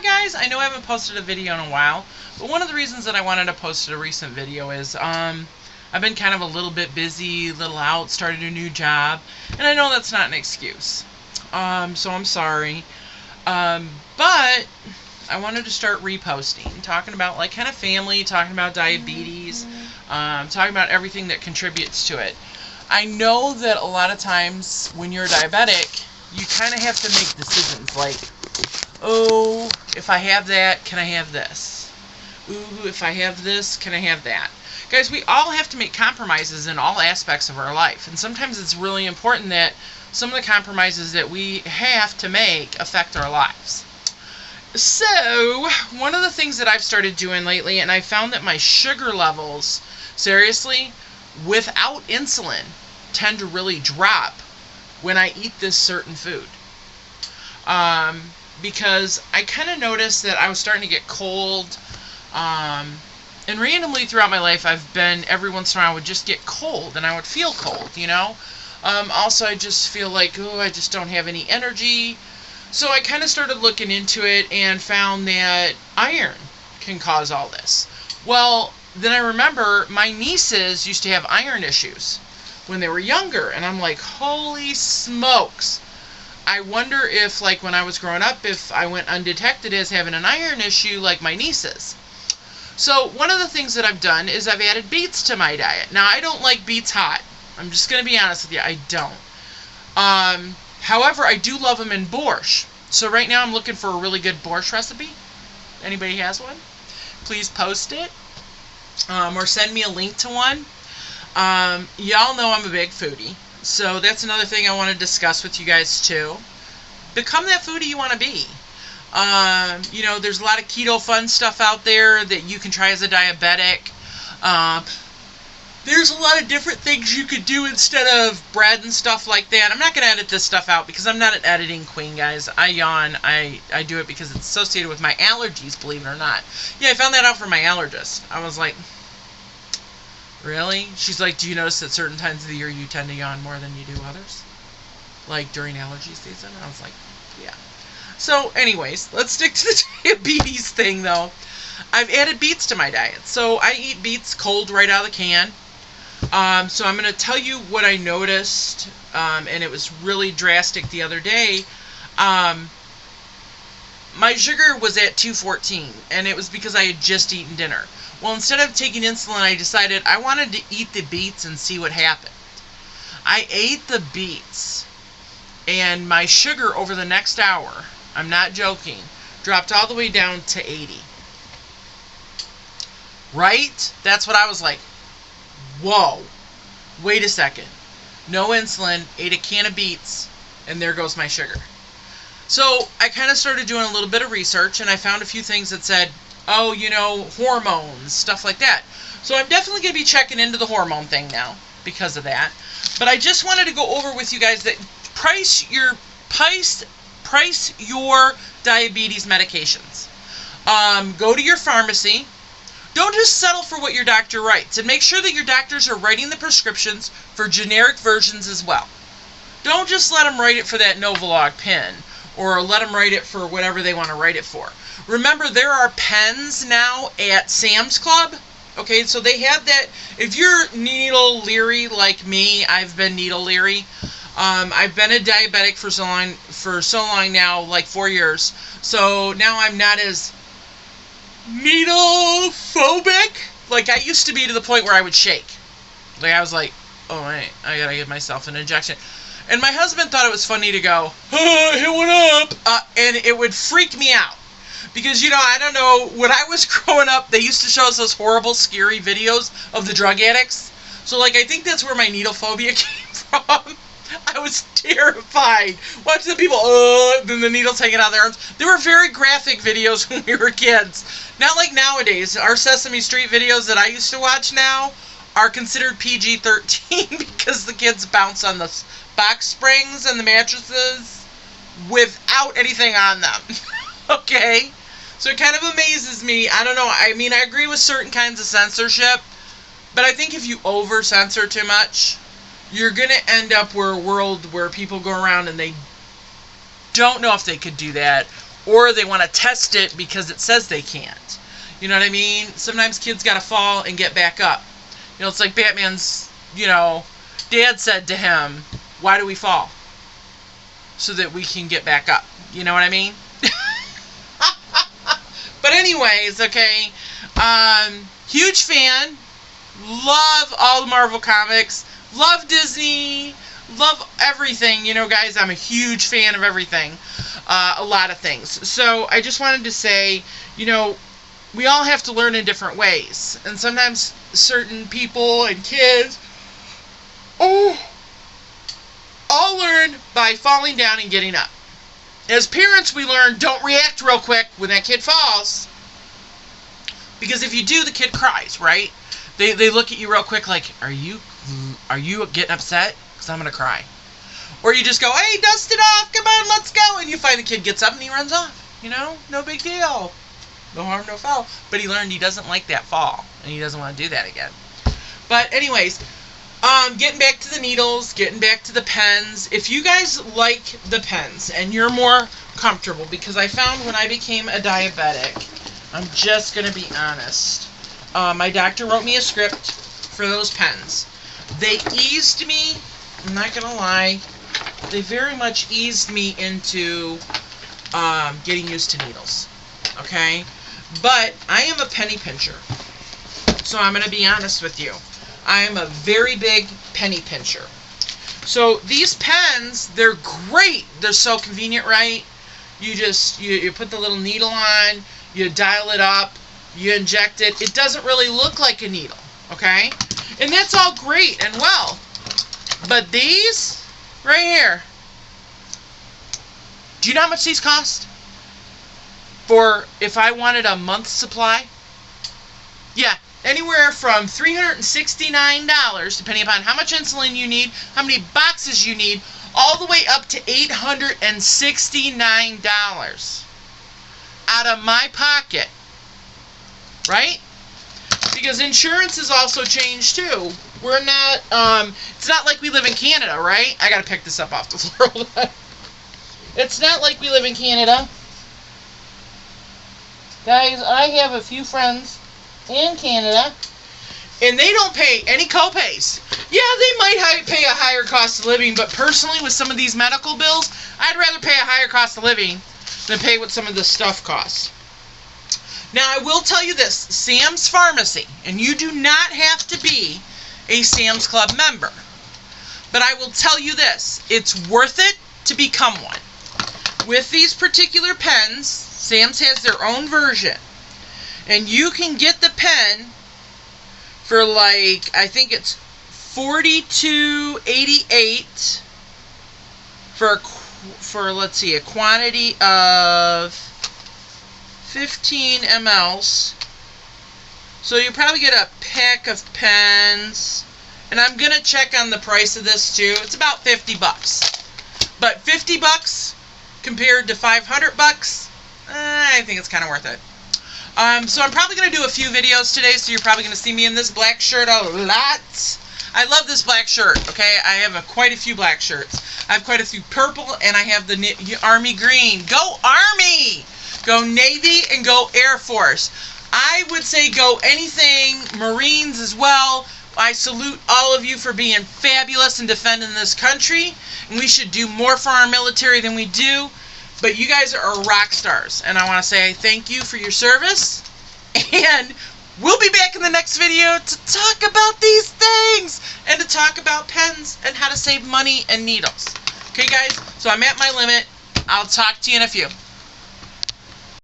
Hi guys, I know I haven't posted a video in a while, but one of the reasons that I wanted to post a recent video is I've been kind of a little bit busy, little out, started a new job, and I know that's not an excuse. So I'm sorry. But I wanted to start reposting, talking about like kind of family, talking about diabetes, talking about everything that contributes to it. I know that a lot of times when you're diabetic, you kind of have to make decisions like, oh, if I have that, can I have this? Ooh, if I have this, can I have that? Guys, we all have to make compromises in all aspects of our life. And sometimes it's really important that some of the compromises that we have to make affect our lives. So, one of the things that I've started doing lately, and I found that my sugar levels, seriously, without insulin, tend to really drop when I eat this certain food. Because I kind of noticed that I was starting to get cold, and randomly throughout my life, every once in a while I would just get cold, and I would feel cold, you know? Also, I just feel like, oh, I just don't have any energy. So I kind of started looking into it and found that iron can cause all this. Well, then I remember my nieces used to have iron issues when they were younger, and I'm like, holy smokes. I wonder if, like, when I was growing up, if I went undetected as having an iron issue like my nieces. So one of the things that I've done is I've added beets to my diet. Now, I don't like beets hot. I'm just going to be honest with you. I don't. However, I do love them in borscht. So right now I'm looking for a really good borscht recipe. Anybody has one? Please post it. Or send me a link to one. Y'all know I'm a big foodie. So that's another thing I want to discuss with you guys too. Become that foodie you want to be. You know, there's a lot of keto fun stuff out there that you can try as a diabetic. There's a lot of different things you could do instead of bread and stuff like that. I'm not going to edit this stuff out because I'm not an editing queen, guys. I yawn. I do it because it's associated with my allergies, believe it or not. Yeah, I found that out from my allergist. I was like, really? She's like, do you notice that certain times of the year you tend to yawn more than you do others? Like during allergy season? I was like, yeah. So anyways, let's stick to the diabetes thing though. I've added beets to my diet. So I eat beets cold right out of the can. So I'm going to tell you what I noticed, and it was really drastic the other day. My sugar was at 214, and it was because I had just eaten dinner. Well, instead of taking insulin, I decided I wanted to eat the beets and see what happened. I ate the beets, and my sugar over the next hour, I'm not joking, dropped all the way down to 80. Right? That's what I was like. Whoa. Wait a second. No insulin, ate a can of beets, and there goes my sugar. So I kind of started doing a little bit of research, and I found a few things that said, oh, you know, hormones, stuff like that. So I'm definitely going to be checking into the hormone thing now because of that. But I just wanted to go over with you guys that price your diabetes medications. Go to your pharmacy. Don't just settle for what your doctor writes, and make sure that your doctors are writing the prescriptions for generic versions as well. Don't just let them write it for that Novolog pen, or let them write it for whatever they want to write it for. Remember, there are pens now at Sam's Club. Okay, so they have that. If you're needle leery like me, I've been needle leery. I've been a diabetic for so long now, like 4 years. So now I'm not as needle phobic like I used to be, to the point where I would shake. Like I was like, oh wait, I gotta give myself an injection. And my husband thought it was funny to go, oh, hit one up, and it would freak me out. Because, you know, I don't know, when I was growing up, they used to show us those horrible, scary videos of the drug addicts. So, like, I think that's where my needle phobia came from. I was terrified. Watching the people, then the needles hanging out of their arms. They were very graphic videos when we were kids. Not like nowadays. Our Sesame Street videos that I used to watch now are considered PG-13 because the kids bounce on the box springs and the mattresses without anything on them. Okay? So it kind of amazes me. I don't know. I mean, I agree with certain kinds of censorship, but I think if you over-censor too much, you're going to end up where a world where people go around and they don't know if they could do that, or they want to test it because it says they can't. You know what I mean? Sometimes kids got to fall and get back up. You know, it's like Batman's, dad said to him, why do we fall? So that we can get back up. You know what I mean? But anyways, okay, huge fan. Love all the Marvel comics. Love Disney. Love everything. Guys, I'm a huge fan of everything. A lot of things. So I just wanted to say, we all have to learn in different ways. And sometimes certain people and kids all learn by falling down and getting up. As parents, we learn, don't react real quick when that kid falls. Because if you do, the kid cries, right? They look at you real quick like, are you getting upset? Because I'm going to cry. Or you just go, hey, dust it off, come on, let's go. And you find the kid gets up and he runs off. No big deal. No harm, no foul. But he learned he doesn't like that fall. And he doesn't want to do that again. But anyways, getting back to the needles, getting back to the pens. If you guys like the pens and you're more comfortable, because I found when I became a diabetic, I'm just going to be honest, my doctor wrote me a script for those pens. They eased me, I'm not going to lie, they very much eased me into getting used to needles. Okay? But I am a penny pincher. So I'm going to be honest with you. I am a very big penny pincher. So these pens, they're great. They're so convenient, right? You just, you put the little needle on, you dial it up, you inject it. It doesn't really look like a needle, okay? And that's all great and well. But these, right here, do you know how much these cost? For if I wanted a month's supply? Yeah. Anywhere from $369, depending upon how much insulin you need, how many boxes you need, all the way up to $869 out of my pocket. Right? Because insurance has also changed too. We're not, it's not like we live in Canada, right? I gotta pick this up off the floor. It's not like we live in Canada. Guys, I have a few friends in Canada, and they don't pay any co-pays. Yeah, they might pay a higher cost of living, but personally, with some of these medical bills, I'd rather pay a higher cost of living than pay what some of this stuff costs. Now, I will tell you this, Sam's Pharmacy, and you do not have to be a Sam's Club member, but I will tell you this, it's worth it to become one. With these particular pens, Sam's has their own version. And you can get the pen for like, I think it's $42.88 for let's see, a quantity of 15 mLs. So you probably get a pack of pens. And I'm going to check on the price of this too. It's about $50. But $50 compared to $500, I think it's kind of worth it. So I'm probably going to do a few videos today, so you're probably going to see me in this black shirt a lot. I love this black shirt, okay? I have quite a few black shirts. I have quite a few purple, and I have the Army green. Go Army! Go Navy, and go Air Force. I would say go anything, Marines as well. I salute all of you for being fabulous and defending this country, and we should do more for our military than we do. But you guys are rock stars, and I want to say thank you for your service, and we'll be back in the next video to talk about these things, and to talk about pens, and how to save money and needles. Okay, guys? So I'm at my limit. I'll talk to you in a few.